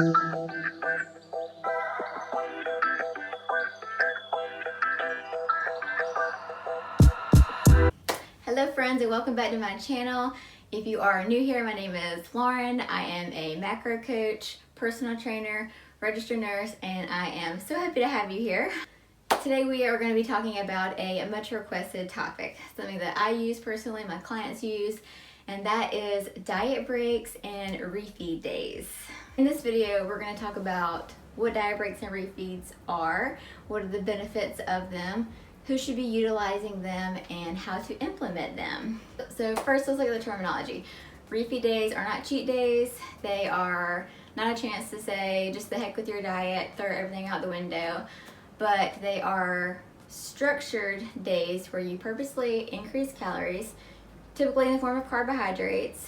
Hello friends, and welcome back to my channel. If you are new here, my name is Lauren. I am a macro coach, personal trainer, registered nurse, and I am so happy to have you here. Today we are going to be talking about a much requested topic, something that I use personally, my clients use, and that is diet breaks and refeed days. In this video, we're going to talk about what diet breaks and refeeds are, what are the benefits of them, who should be utilizing them, and how to implement them. So first, let's look at the terminology. Refeed days are not cheat days. They are not a chance to say, just the heck with your diet, throw everything out the window. But they are structured days where you purposely increase calories, typically in the form of carbohydrates,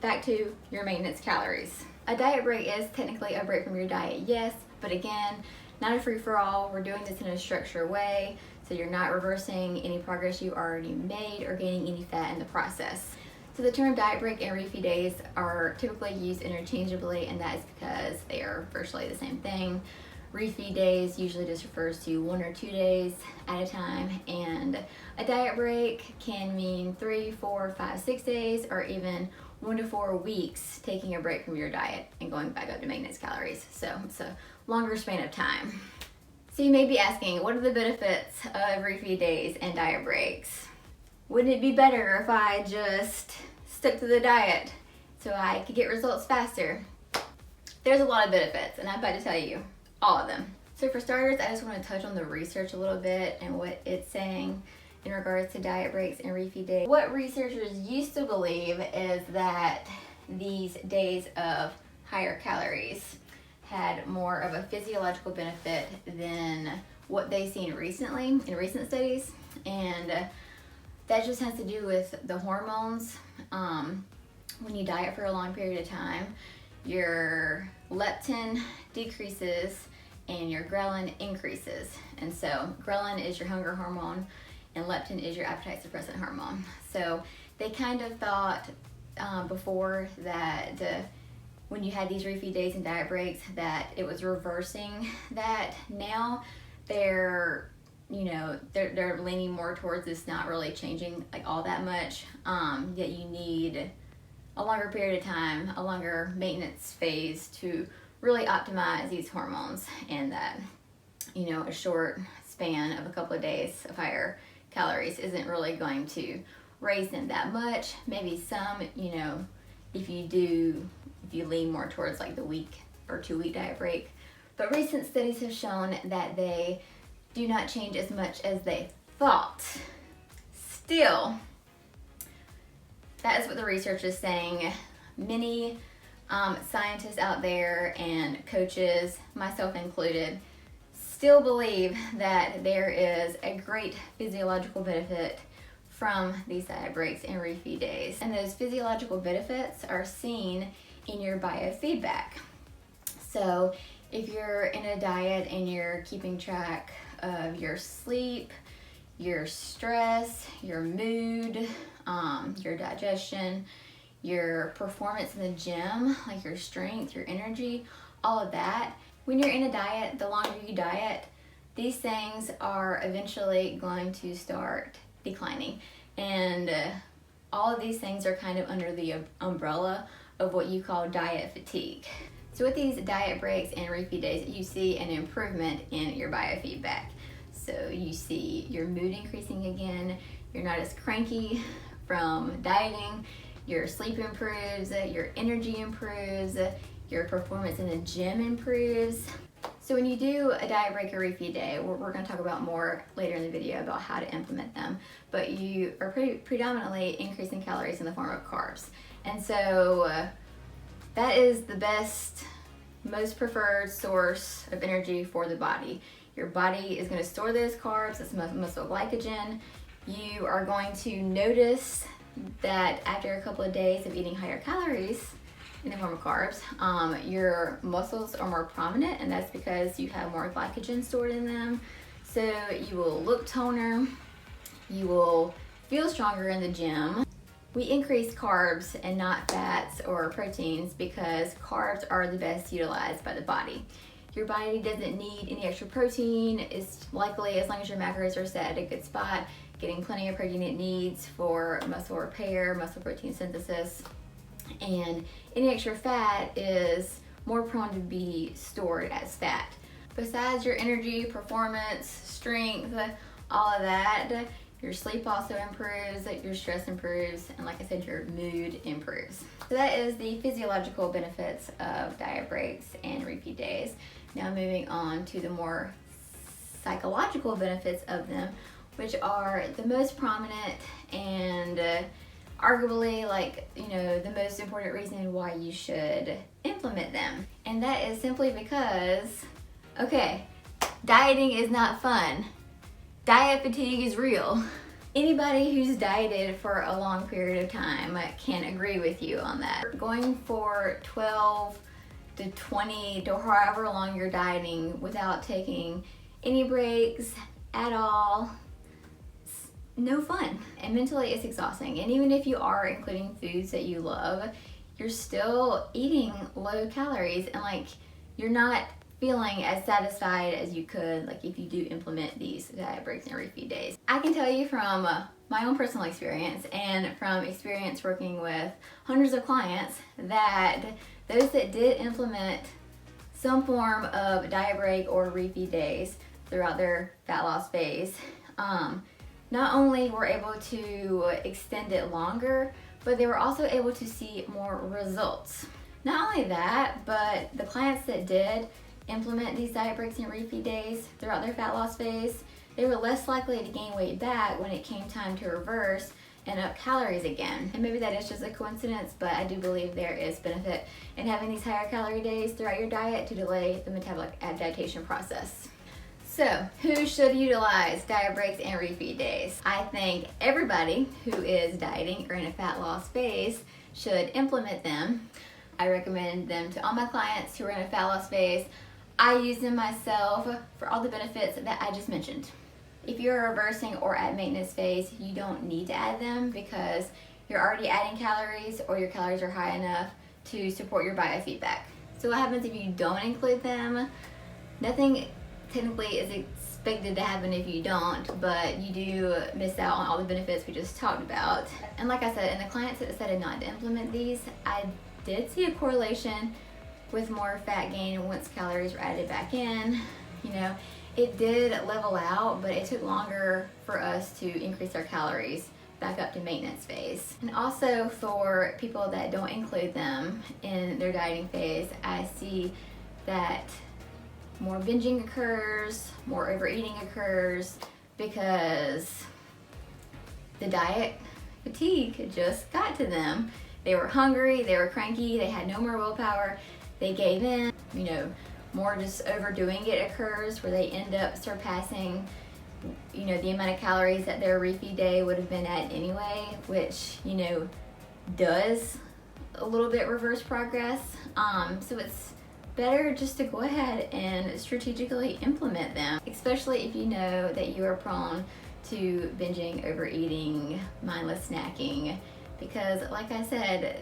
back to your maintenance calories. A diet break is technically a break from your diet, yes, but again, not a free-for-all. We're doing this in a structured way, so you're not reversing any progress you already made or gaining any fat in the process. So the term diet break and refeed days are typically used interchangeably, and that is because they are virtually the same thing. Refeed days usually just refers to 1 or 2 days at a time, and a diet break can mean 3, 4, 5, 6 days, or even 1 to 4 weeks taking a break from your diet and going back up to maintenance calories. So it's a longer span of time. So you may be asking, what are the benefits of refeed days and diet breaks? Wouldn't it be better if I just stuck to the diet so I could get results faster? There's a lot of benefits, and I'm about to tell you all of them. So for starters, I just want to touch on the research a little bit and what it's saying in regards to diet breaks and refeed days. What researchers used to believe is that these days of higher calories had more of a physiological benefit than what they've seen recently in recent studies, and that just has to do with the hormones. When you diet for a long period of time, your leptin decreases and your ghrelin increases. And so ghrelin is your hunger hormone and leptin is your appetite suppressant hormone. So they kind of thought before that when you had these refeed days and diet breaks that it was reversing that. Now they're leaning more towards this not really changing like all that much, yet you need a longer period of time, a longer maintenance phase to really optimize these hormones, and that a short span of a couple of days of higher calories isn't really going to raise them that much. Maybe some, if you lean more towards like the week or 2 week diet break. But recent studies have shown that they do not change as much as they thought. Still, that is what the research is saying. Many scientists out there and coaches, myself included, still believe that there is a great physiological benefit from these diet breaks and refeed days. And those physiological benefits are seen in your biofeedback. So if you're in a diet and you're keeping track of your sleep, your stress, your mood, your digestion, your performance in the gym, like your strength, your energy, all of that. When you're in a diet, the longer you diet, these things are eventually going to start declining. And all of these things are kind of under the umbrella of what you call diet fatigue. So with these diet breaks and refeed days, you see an improvement in your biofeedback. So you see your mood increasing again, you're not as cranky from dieting, your sleep improves, your energy improves, your performance in the gym improves. So when you do a diet break or refeed day, we're going to talk about more later in the video about how to implement them, but you are predominantly increasing calories in the form of carbs. And so that is the best, most preferred source of energy for the body. Your body is going to store those carbs, it's muscle glycogen. You are going to notice that after a couple of days of eating higher calories in the form of carbs, your muscles are more prominent, and that's because you have more glycogen stored in them. So you will look toner, you will feel stronger in the gym, We increase carbs and not fats or proteins because carbs are the best utilized by the body. Your body doesn't need any extra protein. It's likely, as long as your macros are set at a good spot, getting plenty of protein it needs for muscle repair, muscle protein synthesis. And any extra fat is more prone to be stored as fat. Besides your energy, performance, strength, all of that, your sleep also improves, your stress improves, and like I said, your mood improves. So that is the physiological benefits of diet breaks and refeed days. Now moving on to the more psychological benefits of them, which are the most prominent and arguably the most important reason why you should implement them. And that is simply because, okay, dieting is not fun. Diet fatigue is real. Anybody who's dieted for a long period of time can agree with you on that. Going for 12 to 20 to however long you're dieting without taking any breaks at all, it's no fun. And mentally it's exhausting. And even if you are including foods that you love, you're still eating low calories and you're not feeling as satisfied as you could if you do implement these diet breaks and refeed days. I can tell you from my own personal experience and from experience working with hundreds of clients that those that did implement some form of diet break or refeed days throughout their fat loss phase, not only were able to extend it longer, but they were also able to see more results. Not only that, but the clients that did implement these diet breaks and refeed days throughout their fat loss phase, they were less likely to gain weight back when it came time to reverse and up calories again. And maybe that is just a coincidence, but I do believe there is benefit in having these higher calorie days throughout your diet to delay the metabolic adaptation process. So, who should utilize diet breaks and refeed days? I think everybody who is dieting or in a fat loss phase should implement them. I recommend them to all my clients who are in a fat loss phase. I use them myself for all the benefits that I just mentioned. If you're reversing or at maintenance phase, you don't need to add them because you're already adding calories or your calories are high enough to support your biofeedback. So what happens if you don't include them? Nothing technically is expected to happen if you don't, but you do miss out on all the benefits we just talked about. And like I said, in the clients that decided not to implement these, I did see a correlation with more fat gain once calories were added back in. It did level out, but it took longer for us to increase our calories back up to maintenance phase. And also for people that don't include them in their dieting phase, I see that more binging occurs, more overeating occurs because the diet fatigue just got to them. They were hungry, they were cranky, they had no more willpower, they gave in. More just overdoing it occurs where they end up surpassing the amount of calories that their refeed day would have been at anyway, which does a little bit reverse progress. So it's better just to go ahead and strategically implement them, especially if you know that you are prone to binging, overeating, mindless snacking. Because like I said,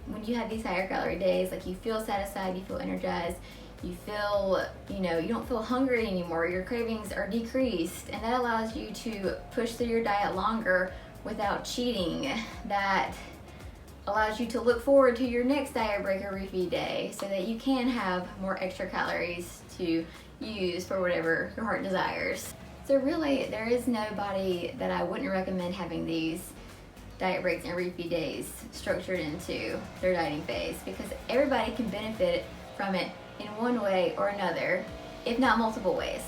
when you have these higher calorie days, you feel satisfied, you feel energized, you feel, you don't feel hungry anymore, your cravings are decreased, and that allows you to push through your diet longer without cheating. That allows you to look forward to your next diet break or refeed day so that you can have more extra calories to use for whatever your heart desires. So really, there is nobody that I wouldn't recommend having these diet breaks and refeed days structured into their dieting phase, because everybody can benefit from it in one way or another, if not multiple ways.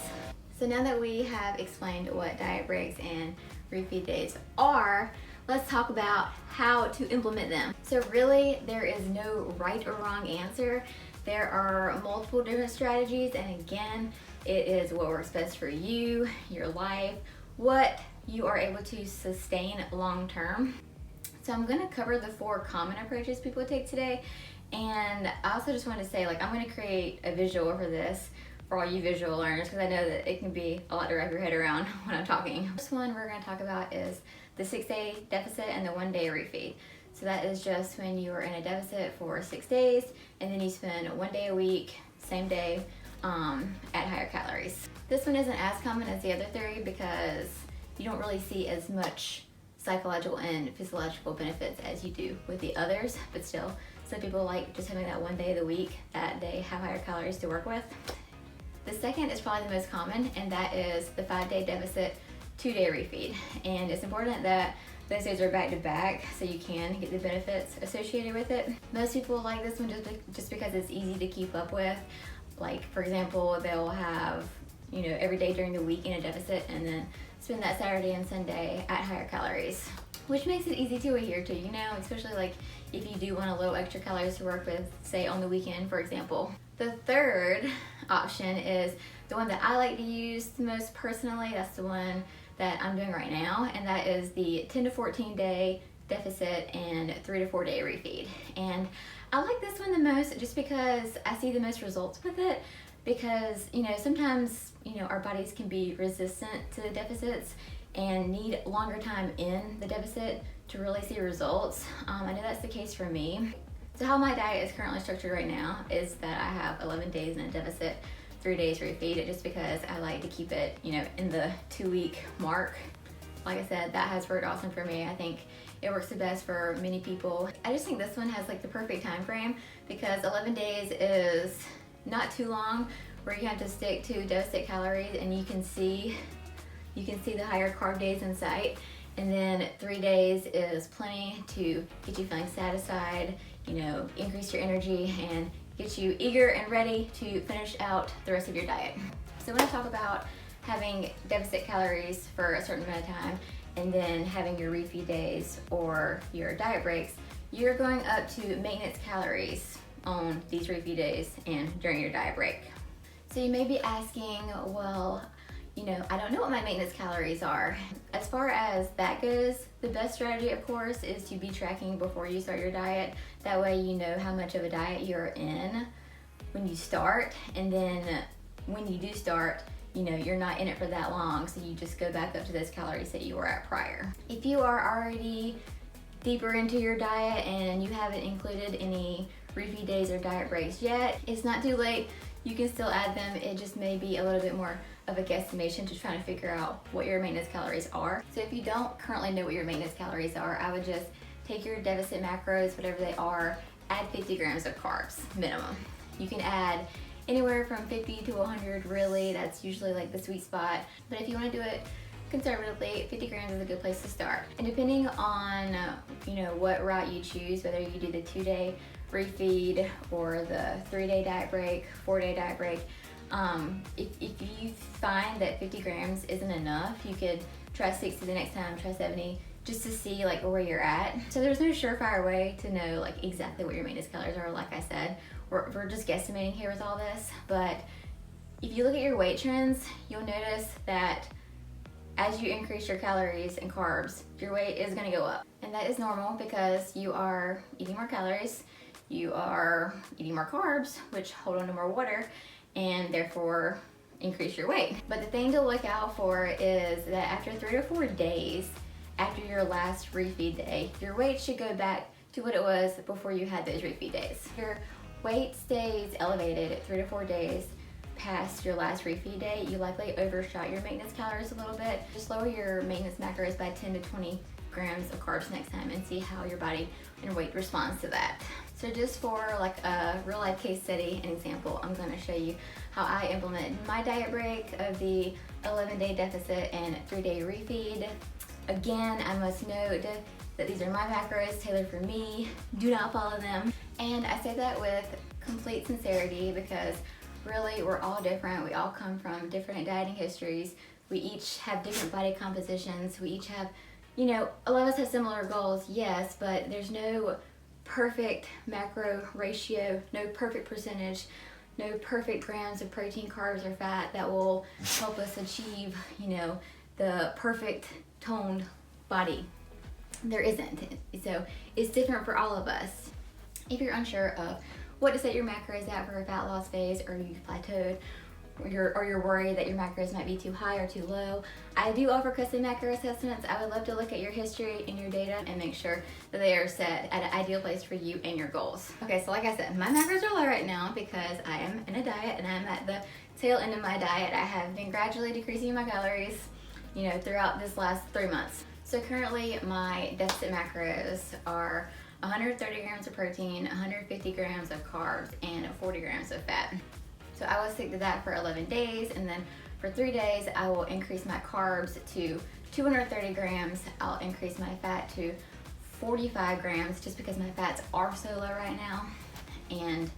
So now that we have explained what diet breaks and refeed days are, let's talk about how to implement them. So really, there is no right or wrong answer. There are multiple different strategies, and again, it is what works best for you, your life, what you are able to sustain long term. So I'm going to cover the 4 common approaches people take today, and I also just want to say, I'm going to create a visual for this for all you visual learners, because I know that it can be a lot to wrap your head around when I'm talking. The first one we're going to talk about is the 6-day deficit and the 1-day refeed. So that is just when you are in a deficit for 6 days and then you spend 1 day a week, same day, at higher calories. This one isn't as common as the other 3 because you don't really see as much psychological and physiological benefits as you do with the others, but still, some people like just having that 1 day of the week that they have higher calories to work with. The second is probably the most common, and that is the 5-day deficit, 2-day refeed. And it's important that those days are back to back so you can get the benefits associated with it. Most people like this one just because it's easy to keep up with. Like, for example, they'll have, every day during the week in a deficit and then spend that Saturday and Sunday at higher calories, which makes it easy to adhere to, especially like if you do want a little extra calories to work with, say on the weekend, for example. The third option is the one that I like to use the most personally. That's the one that I'm doing right now, and that is the 10 to 14 day deficit and 3 to 4 day refeed. And I like this one the most just because I see the most results with it, because sometimes our bodies can be resistant to the deficits and need longer time in the deficit to really see results. I know that's the case for me. So how my diet is currently structured right now is that I have 11 days in a deficit, 3 days refeed, just because I like to keep it, in the 2-week mark. Like I said, that has worked awesome for me. I think it works the best for many people. I just think this one has like the perfect time frame because 11 days is not too long where you have to stick to deficit calories and you can see the higher carb days in sight. And then 3 days is plenty to get you feeling satisfied, increase your energy and get you eager and ready to finish out the rest of your diet. So when I talk about having deficit calories for a certain amount of time and then having your refeed days or your diet breaks, you're going up to maintenance calories on these refeed days and during your diet break. So you may be asking, well, I don't know what my maintenance calories are. As far as that goes, the best strategy, of course, is to be tracking before you start your diet. That way you know how much of a diet you're in when you start, and then when you do start, you're not in it for that long, so you just go back up to those calories that you were at prior. If you are already deeper into your diet and you haven't included any refeed days or diet breaks yet, it's not too late. You can still add them. It just may be a little bit more of a guesstimation to try to figure out what your maintenance calories are. So if you don't currently know what your maintenance calories are, I would just take your deficit macros, whatever they are, add 50 grams of carbs, minimum. You can add anywhere from 50 to 100, really. That's usually like the sweet spot. But if you want to do it conservatively, 50 grams is a good place to start. And depending on what route you choose, whether you do the 2-day refeed or the 3-day diet break, 4-day diet break, if you find that 50 grams isn't enough, you could try 60 the next time, try 70, just to see like where you're at. So there's no surefire way to know like exactly what your maintenance calories are. Like I said, we're just guesstimating here with all this, but if you look at your weight trends, you'll notice that as you increase your calories and carbs, your weight is going to go up. And that is normal because you are eating more calories, you are eating more carbs, which hold on to more water, and therefore increase your weight. But the thing to look out for is that after 3 to 4 days after your last refeed day, your weight should go back to what it was before you had those refeed days. Your weight stays elevated at 3 to 4 days past your last refeed day, you likely overshot your maintenance calories a little bit. Just lower your maintenance macros by 10 to 20 grams of carbs next time and see how your body and weight responds to that. So just for like a real life case study and example, I'm going to show you how I implemented my diet break of the 11-day deficit and 3-day refeed. Again, I must note that these are my macros tailored for me. Do not follow them. And I say that with complete sincerity because really we're all different. We all come from different dieting histories. We each have different body compositions. We each have, a lot of us have similar goals, yes, but there's no perfect macro ratio, no perfect percentage, no perfect grams of protein, carbs, or fat that will help us achieve, the perfect toned body. There isn't. So it's different for all of us. If you're unsure of what to set your macros at for a fat loss phase, or you've plateaued, you're worried that your macros might be too high or too low, I do offer custom macro assessments. I would love to look at your history and your data and make sure that they are set at an ideal place for you and your goals. Okay, so like I said, my macros are low right now because I am in a diet and I'm at the tail end of my diet. I have been gradually decreasing my calories, you know, throughout this last 3 months. So currently my deficit macros are 130 grams of protein, 150 grams of carbs, and 40 grams of fat. So I will stick to that for 11 days, and then for 3 days I will increase my carbs to 230 grams. I'll increase my fat to 45 grams just because my fats are so low right now, and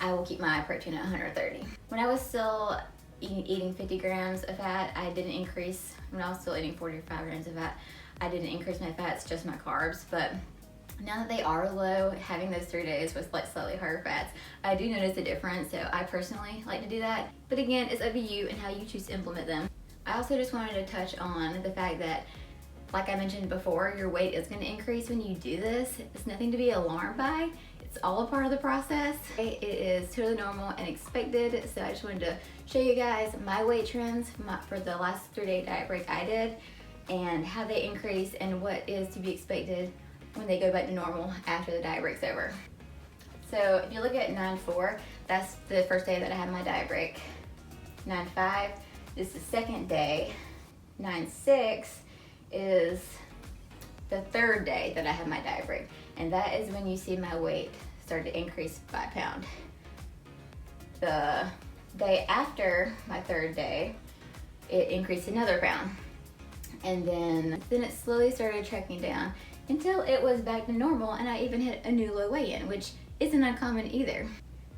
I will keep my protein at 130. When I was still eating 50 grams of fat, I didn't increase. When I was still eating 45 grams of fat, I didn't increase my fats, just my carbs. But now that they are low, having those 3 days with like slightly higher fats, I do notice a difference. So I personally like to do that. But again, it's up to you and how you choose to implement them. I also just wanted to touch on the fact that, like I mentioned before, your weight is going to increase when you do this. It's nothing to be alarmed by. It's all a part of the process. It is totally normal and expected. So I just wanted to show you guys my weight trends for the last 3-day diet break I did, and how they increase and what is to be expected when they go back to normal after the diet break's over. So if you look at 9-4, that's the first day that I had my diet break. 9-5 is the second day. 9-6 is the third day that I had my diet break. And that is when you see my weight start to increase by a pound. The day after my third day, it increased another pound. And then it slowly started trekking down until it was back to normal, and I even hit a new low weigh-in, which isn't uncommon either.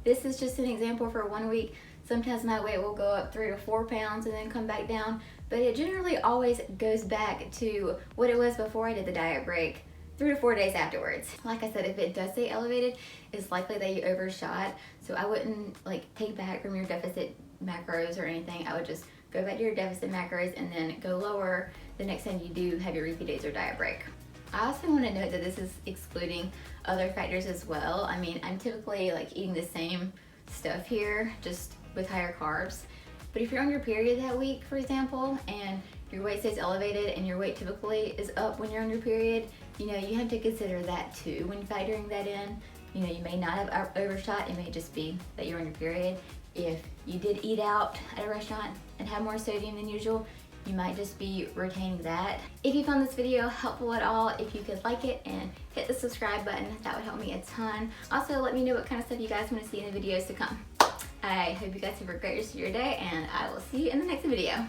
This is just an example for 1 week. Sometimes my weight will go up 3 to 4 pounds and then come back down, but it generally always goes back to what it was before I did the diet break 3 to 4 days afterwards. Like I said, if it does stay elevated, it's likely that you overshot. So I wouldn't like take back from your deficit macros or anything. I would just go back to your deficit macros and then go lower the next time you do have your refeed days or diet break. I also want to note that this is excluding other factors as well. I mean, I'm typically like eating the same stuff here, just with higher carbs. But if you're on your period that week, for example, and your weight stays elevated and your weight typically is up when you're on your period, you know, you have to consider that too when factoring that in. You know, you may not have overshot. It may just be that you're on your period. If you did eat out at a restaurant and have more sodium than usual, you might just be retaining that. If you found this video helpful at all, if you could like it and hit the subscribe button, that would help me a ton. Also, let me know what kind of stuff you guys want to see in the videos to come. I hope you guys have a great rest of your day, and I will see you in the next video.